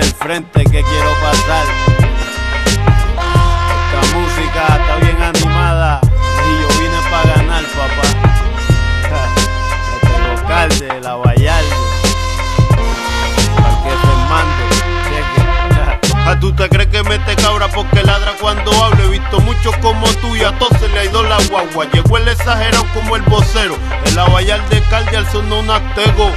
el frente que quiero pasar. Esta música está bien animada y yo vine para ganar, papá. Este local de La Vallarde, para que se mande, cheque. ¿A tú te crees que mete cabra porque ladra cuando hablo? He visto muchos como tú y a todos se le ha ido la guagua. Llegó el exagerado como el vocero. En La Vallarde Cardial sonó un aztego.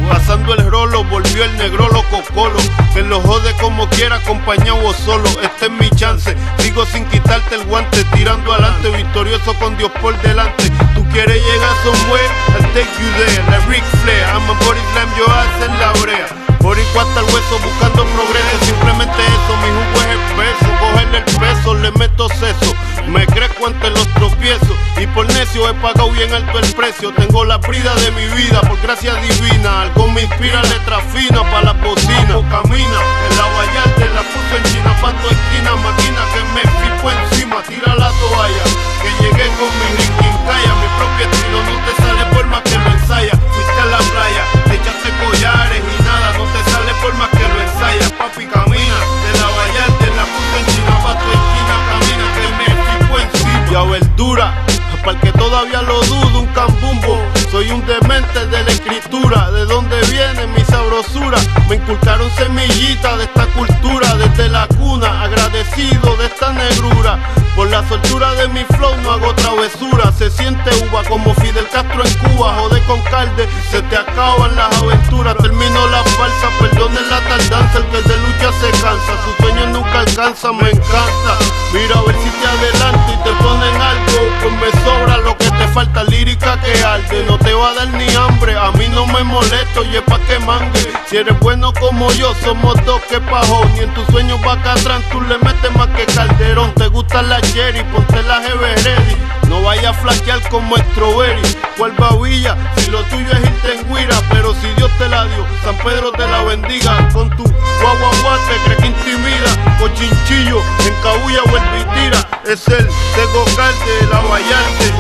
Pasando el rolo, volvió el negro loco colo. Que lo jode como quiera, acompañado o solo. Este es mi chance, sigo sin quitarte el guante. Tirando adelante, victorioso con Dios por delante. Tú quieres llegar somewhere, I'll take you there. La Ric Flair, I'm a body slam, yo hacer la brea. Boricua hasta el hueso buscando progreso. Simplemente eso, mi jugo es el peso. Cogerle el peso, le meto seso. Me crezco ante los tropiezos y por necio he pagado bien alto el precio. Tengo la brida de mi vida por gracia divina. Algo me inspira, letra fina pa' la bocina. O camina, en La Vallarde la puso en China. Pa' tu esquina, máquina que me fijo encima. Tira la toalla, que llegué con mi Rinquincaya. Mi propio estilo no te sale por más que lo ensayas. Fuiste a la playa, te echaste collares y nada. No te sale por más que lo ensayas. Papi, camina, de La Vallarde la puso en China. Pa' tu esquina, camina que me fijo encima. Y a verdura, para el que todavía lo dudo, un cambumbo. Soy un demente de la escritura. ¿De dónde viene mi sabrosura? Me inculcaron semillitas de esta cultura. Desde la cuna, agradecido de esta negrura. Por la soltura de mi flow no hago travesura. Se siente uva como Fidel Castro en Cuba. Jode con calde, se te acaban las aventuras. Termino la falsa, perdonen la tardanza. El que de lucha se cansa, sus sueños nunca alcanzan, me encanta. Mira a ver si te adelanto y te ponen algo. Pues me sobra lo que te falta, lírica que arde. No te va a dar ni hambre, a mí no me molesto y es pa' que mangue. Si eres bueno como yo, somos dos que pajón. Y en tus sueños Bacatrán tú le metes más que Calderón. Te gustan las Jerry, ponte la GB ready. No vayas a flaquear como Strawberry. ¿Cuál babilla? Si lo tuyo es irte en guira. Pero si Dios te la dio, San Pedro te la bendiga. Con tu guaguaguá te crees que intimida. Cochinchillo, encabulla, vuelve y tira. Es el Tego Calde de La Vallarde.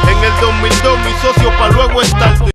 En el 2002 mi socio pa' luego es tarde.